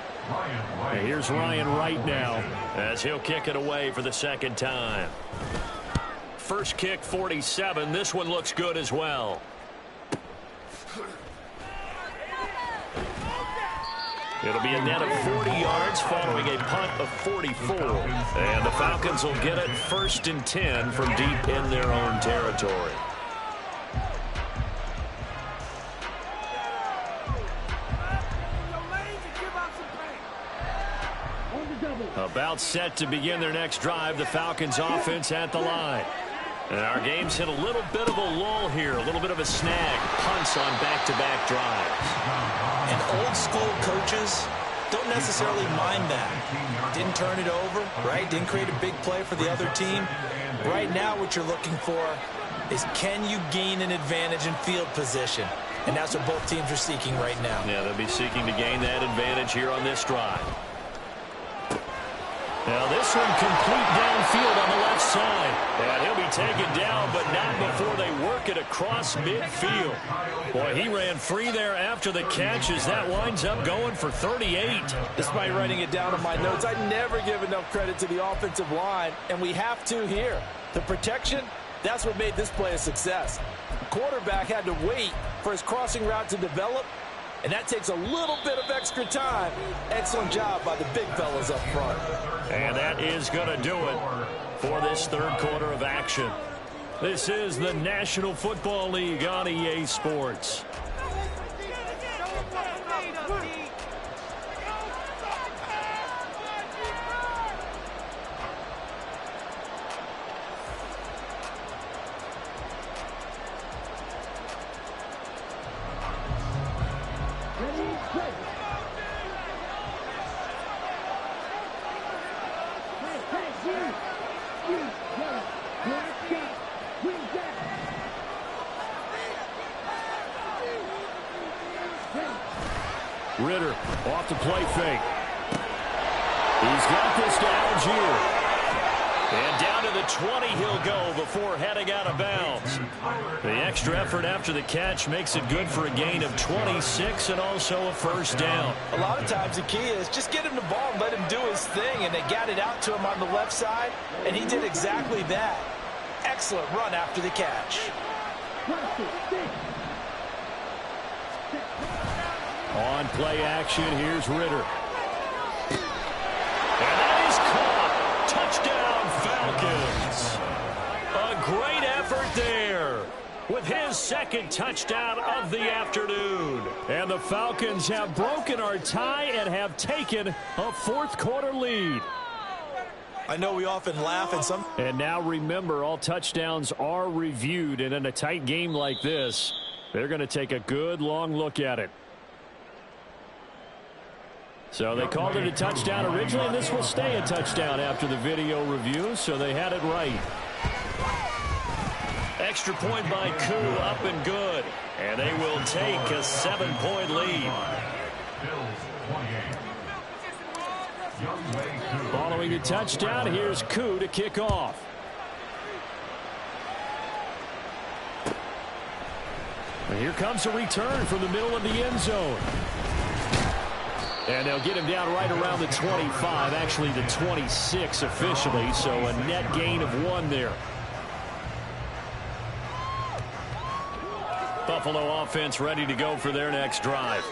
And here's Ryan right now as he'll kick it away for the second time. First kick, 47. This one looks good as well. It'll be a net of 40 yards following a punt of 44. And the Falcons will get it 1st and 10 from deep in their own territory. About set to begin their next drive, the Falcons offense at the line. And our game's hit a little bit of a lull here, a little bit of a snag. Punts on back-to-back drives. And old-school coaches don't necessarily mind that. Didn't turn it over, right? Didn't create a big play for the other team. Right now what you're looking for is, can you gain an advantage in field position? And that's what both teams are seeking right now. Yeah, they'll be seeking to gain that advantage here on this drive. Now this one complete downfield on the left side. And he'll be taken down, but not before they work it across midfield. Boy, he ran free there after the catch as that winds up going for 38. Despite writing it down in my notes, I never give enough credit to the offensive line, and we have to here. The protection, that's what made this play a success. The quarterback had to wait for his crossing route to develop, and that takes a little bit of extra time. Excellent job by the big fellas up front. And that is going to do it for this third quarter of action. This is the National Football League on EA Sports. Ritter off the play fake. He's got this to Algier. And down to the 20 he'll go before heading out of bounds. The extra effort after the catch makes it good for a gain of 26 and also a first down. A lot of times the key is just get him the ball and let him do his thing, and they got it out to him on the left side, and he did exactly that. Excellent run after the catch. On play action, here's Ritter. And that is caught. Touchdown, Falcons. A great effort there with his second touchdown of the afternoon. And the Falcons have broken our tie and have taken a fourth quarter lead. I know we often laugh at some. And now remember, all touchdowns are reviewed, and in a tight game like this, they're going to take a good long look at it. So they called it a touchdown originally, and this will stay a touchdown after the video review, so they had it right. Extra point by Koo, up and good. And they will take a 7-point lead. Following the touchdown, here's Koo to kick off. And here comes a return from the middle of the end zone. And they'll get him down right around the 25, actually the 26 officially, so a net gain of 1 there. Buffalo offense ready to go for their next drive.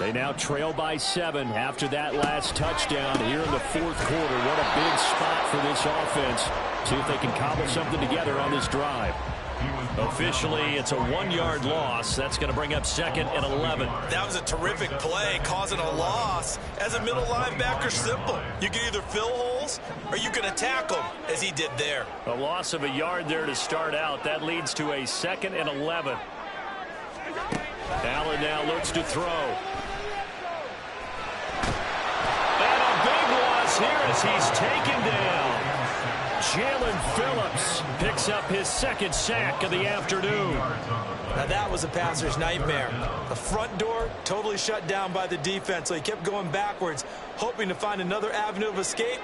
They now trail by 7 after that last touchdown here in the fourth quarter. What a big spot for this offense. See if they can cobble something together on this drive. Officially, it's a 1-yard loss. That's going to bring up 2nd and 11. That was a terrific play, causing a loss. As a middle linebacker, simple. You can either fill holes or you can attack them, as he did there. A loss of a yard there to start out. That leads to a 2nd and 11. Allen now looks to throw. And a big loss here as he's taken down. Jalen Phillips picks up his second sack of the afternoon. Now that was a passer's nightmare. The front door totally shut down by the defense, so he kept going backwards, hoping to find another avenue of escape.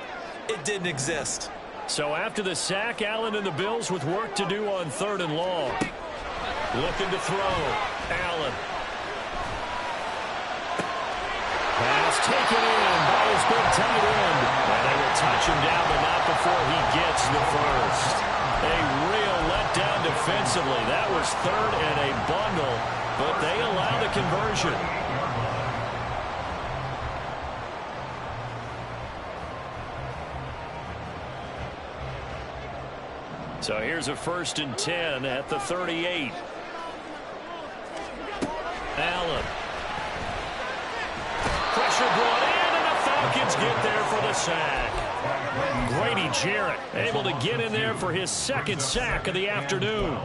It didn't exist. So after the sack, Allen and the Bills with work to do on 3rd and long. Looking to throw. Allen. Pass taken in by his big tight end. And they will touch him down, but not before he gets the first. A real letdown defensively. That was 3rd and a bundle, but they allow the conversion. So here's a 1st and 10 at the 38. Allen. Pressure brought in, and the Falcons get there for the sack. Grady Jarrett able to get in there for his second sack of the afternoon.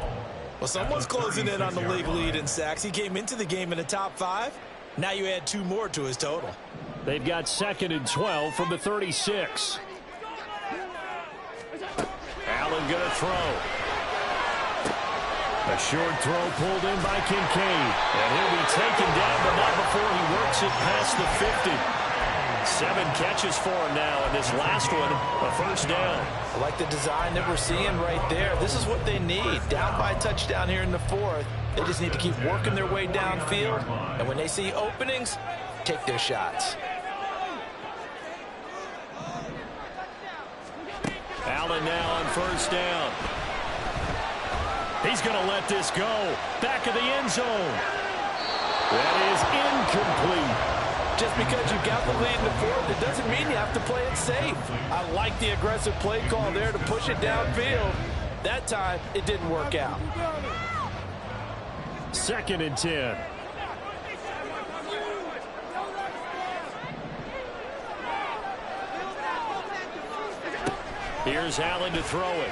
Well, someone's closing in on the league lead in sacks. He came into the game in the top 5. Now you add 2 more to his total. They've got 2nd and 12 from the 36. Allen going to throw. A short throw pulled in by Kincaid. And he'll be taken down, but not before he works it past the 50. 7 catches for him now, and this last one, a first down. I like the design that we're seeing right there. This is what they need. Down by a touchdown here in the 4th. They just need to keep working their way downfield. And when they see openings, take their shots. Allen now on first down. He's going to let this go. Back of the end zone. That is incomplete. Just because you got the lead in the 4th, it doesn't mean you have to play it safe. I like the aggressive play call there to push it downfield. That time, it didn't work out. 2nd and 10. Here's Allen to throw it.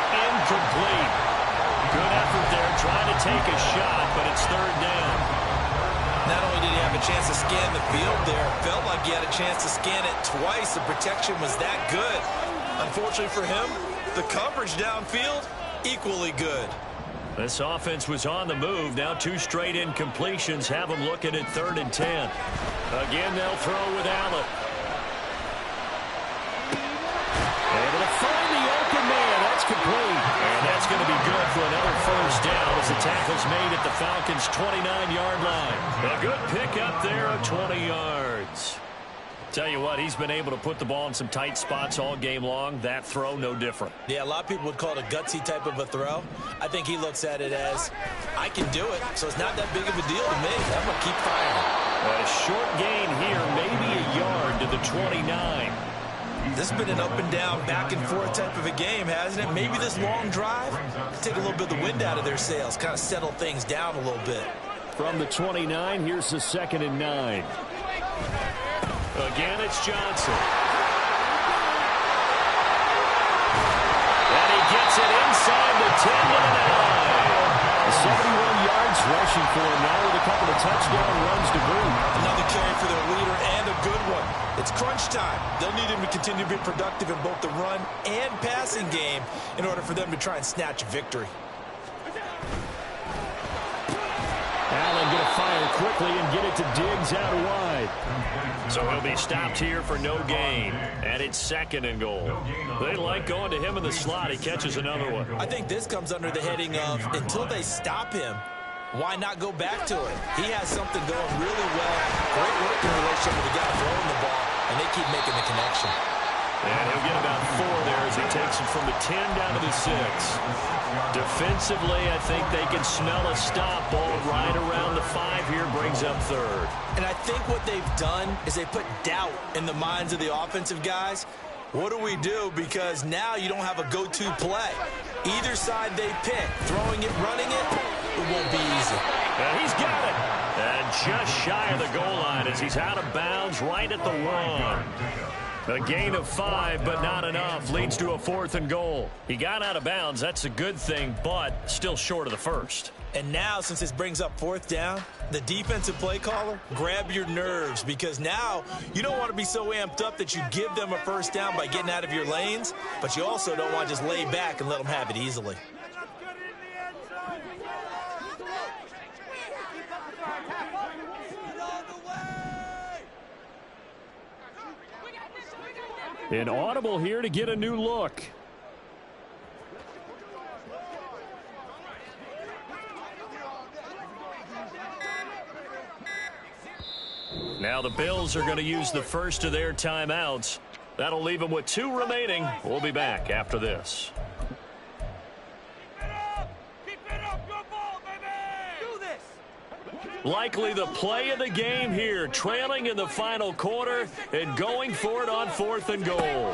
Incomplete. Good effort there, trying to take a shot, but it's 3rd down. Not only did he have a chance to scan the field there, it felt like he had a chance to scan it twice. The protection was that good. Unfortunately for him, the coverage downfield, equally good. This offense was on the move. Now 2 straight incompletions have them looking at 3rd and 10. Again, they'll throw with Allen. Able to find the open man. That's complete. And that's going to be good for another first down as the tackle's made at the Falcons' 29-yard line. A good pickup there of 20 yards. Tell you what, he's been able to put the ball in some tight spots all game long. That throw, no different. Yeah, a lot of people would call it a gutsy type of a throw. I think he looks at it as, I can do it, so it's not that big of a deal to me. I'm going to keep firing. A short gain here, maybe a yard to the 29. This has been an up and down, back and forth type of a game, hasn't it? Maybe this long drive, take a little bit of the wind out of their sails, kind of settle things down a little bit. From the 29, here's the 2nd and 9. Again, it's Johnson. And he gets it inside the 10 to the 9. 71 yards rushing for him now with a couple of touchdown runs to boot. Another carry for their leader and a good one. It's crunch time. They'll need him to continue to be productive in both the run and passing game in order for them to try and snatch a victory. Allen going to fire quickly and get it to Diggs out wide. So he'll be stopped here for no gain. And it's 2nd and goal. They like going to him in the slot. He catches another one. I think this comes under the heading of, until they stop him, why not go back to it? He has something going really well. Great working relationship with the guy throwing the ball, and they keep making the connection. And he'll get about 4 there as he takes it from the 10 down to the 6. Defensively, I think they can smell a stop. Ball right around the 5 here, brings up 3rd. And I think what they've done is they put doubt in the minds of the offensive guys. What do we do? Because now you don't have a go-to play. Either side they pick, throwing it, running it, it won't be easy. And he's got it. And just shy of the goal line as he's out of bounds right at the 1. A gain of 5, but not enough. Leads to a 4th and goal. He got out of bounds. That's a good thing, but still short of the first. And now, since this brings up 4th down, the defensive play caller, grab your nerves, because now you don't want to be so amped up that you give them a 1st down by getting out of your lanes, but you also don't want to just lay back and let them have it easily. An audible here to get a new look. Now the Bills are going to use the first of their timeouts. That'll leave them with 2 remaining. We'll be back after this. Likely the play of the game here, trailing in the final quarter and going for it on 4th and goal.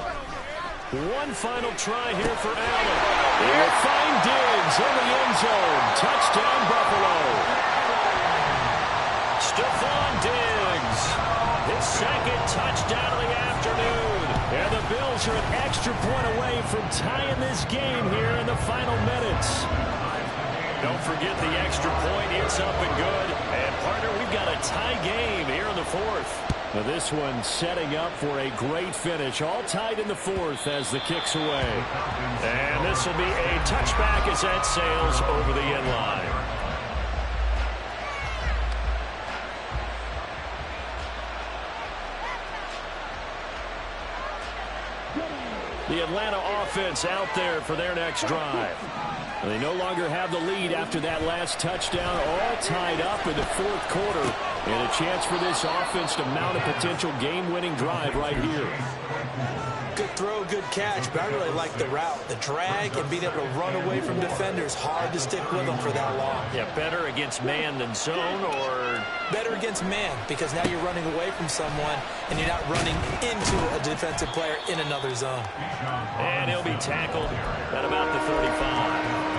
One final try here for Allen. He'll find Diggs in the end zone. Touchdown, Buffalo. Stephon Diggs, his 2nd touchdown of the afternoon. And the Bills are an extra point away from tying this game here in the final minutes. Don't forget the extra point. It's up and good. And, partner, we've got a tie game here in the 4th. Now this one setting up for a great finish. All tied in the 4th as the kick's away. And this will be a touchback as that sails over the end line. The Atlanta offense out there for their next drive. They no longer have the lead after that last touchdown, all tied up in the 4th quarter. And a chance for this offense to mount a potential game-winning drive right here. Good throw, good catch, but I really like the route. The drag and being able to run away from defenders, hard to stick with them for that long. Yeah, better against man than zone, or? Better against man, because now you're running away from someone and you're not running into a defensive player in another zone. And he'll be tackled at about the 35.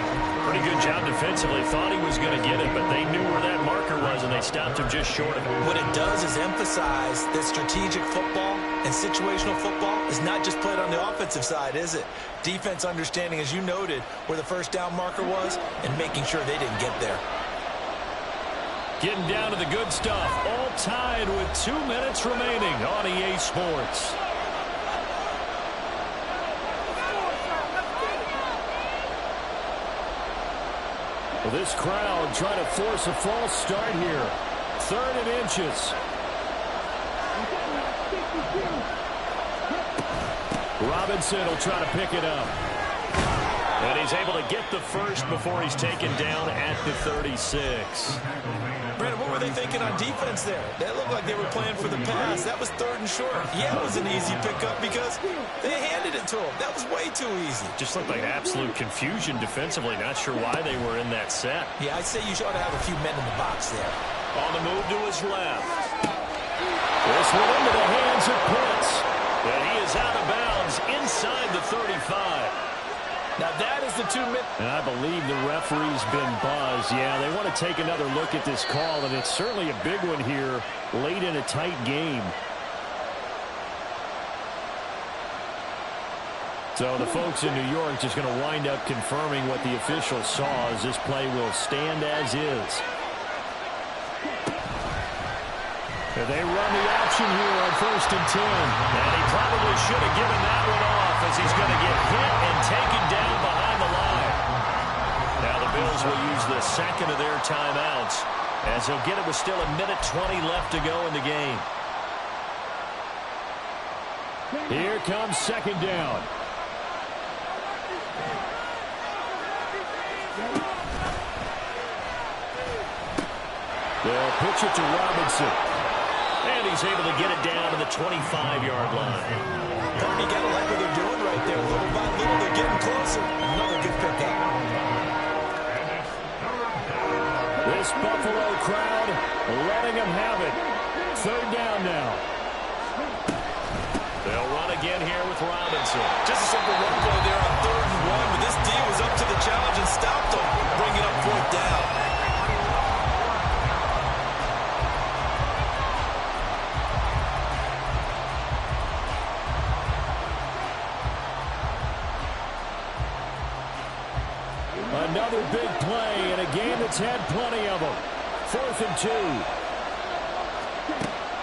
Pretty good job defensively. Thought he was going to get it, but they knew where that marker was, and they stopped him just short of it. What it does is emphasize that strategic football and situational football is not just played on the offensive side, is it? Defense understanding, as you noted, where the 1st down marker was and making sure they didn't get there. Getting down to the good stuff. All tied with 2 minutes remaining on EA Sports. Well, this crowd trying to force a false start here. 3rd and inches. Robinson will try to pick it up. And he's able to get the first before he's taken down at the 36. Brandon, what were they thinking on defense there? That looked like they were playing for the pass. That was 3rd and short. Yeah, it was an easy pickup because they handed it to him. That was way too easy. Just looked like absolute confusion defensively. Not sure why they were in that set. Yeah, I'd say you ought to have a few men in the box there. On the move to his left. This one into the hands of Pitts. And he is out of bounds inside the 35. Now that is the 2 minute. And I believe the referee's been buzzed. Yeah, they want to take another look at this call, and it's certainly a big one here late in a tight game. So the folks in New York just going to wind up confirming what the official saw as this play will stand as is. And they run the option here on 1st and 10. And he probably should have given that one off as he's going to get hit and taken down behind the line. Now the Bills will use the 2nd of their timeouts as he'll get it with still 1:20 left to go in the game. Here comes 2nd down. They'll pitch it to Robinson. And he's able to get it down to the 25-yard line. You got to like what they're doing right there. Little by little, they're getting closer. Another good pickup. This Buffalo crowd letting them have it. 3rd down now. They'll run again here with Robinson. Just a simple run play there on 3rd and 1, but this D was up to the challenge and stopped them, bringing up 4th down. He's had plenty of them. 4th and 2.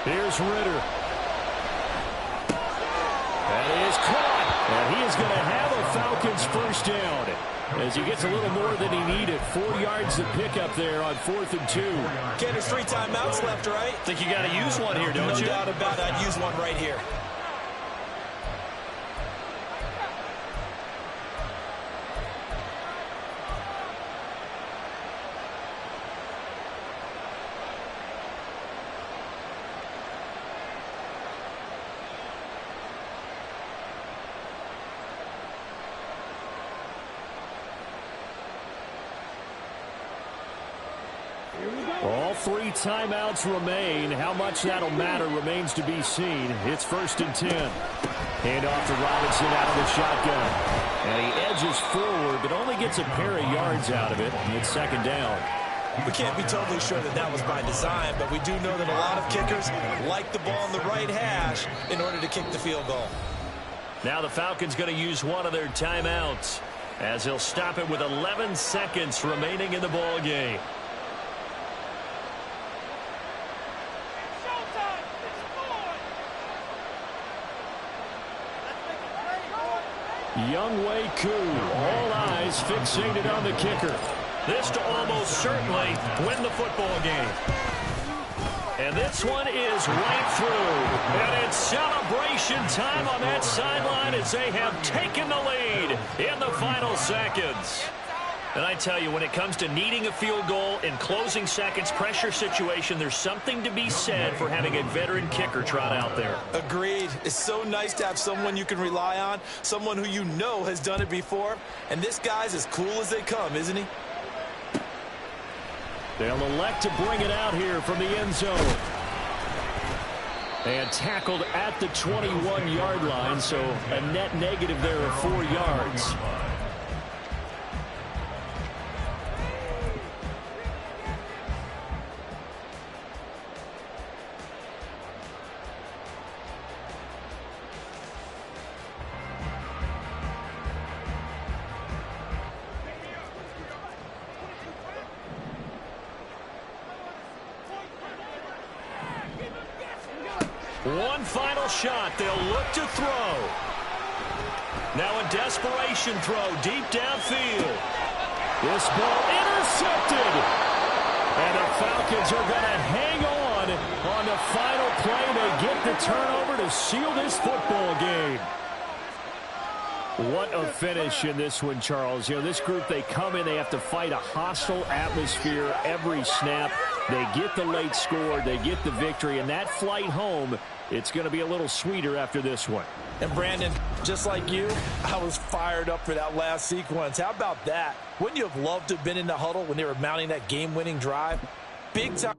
Here's Ritter. That is caught. And he is going to have a Falcons first down as he gets a little more than he needed. 4 yards to pick up there on 4th and 2. Okay, there's 3 timeouts left, right? Think you got to use one here, don't you? No doubt about it. I'd use one right here. All 3 timeouts remain. How much that'll matter remains to be seen. It's 1st and 10. Hand off to Robinson out of the shotgun. And he edges forward, but only gets a pair of yards out of it. It's 2nd down. We can't be totally sure that that was by design, but we do know that a lot of kickers like the ball on the right hash in order to kick the field goal. Now the Falcons going to use one of their timeouts as he'll stop it with 11 seconds remaining in the ball game. Younghoe Koo, all eyes fixated on the kicker. This to almost certainly win the football game. And this one is right through. And it's celebration time on that sideline as they have taken the lead in the final seconds. And I tell you, when it comes to needing a field goal in closing seconds, pressure situation, there's something to be said for having a veteran kicker trot out there. Agreed. It's so nice to have someone you can rely on, someone who you know has done it before. And this guy's as cool as they come, isn't he? They'll elect to bring it out here from the end zone. And tackled at the 21-yard line, so a net negative there of 4 yards. One final shot. They'll look to throw. Now a desperation throw deep downfield. This ball intercepted. And the Falcons are going to hang on the final play. They get the turnover to seal this football game. What a finish in this one, Charles. You know, this group, they come in, they have to fight a hostile atmosphere every snap. They get the late score, they get the victory, and that flight home, it's going to be a little sweeter after this one. And Brandon, just like you, I was fired up for that last sequence. How about that? Wouldn't you have loved to have been in the huddle when they were mounting that game-winning drive? Big time.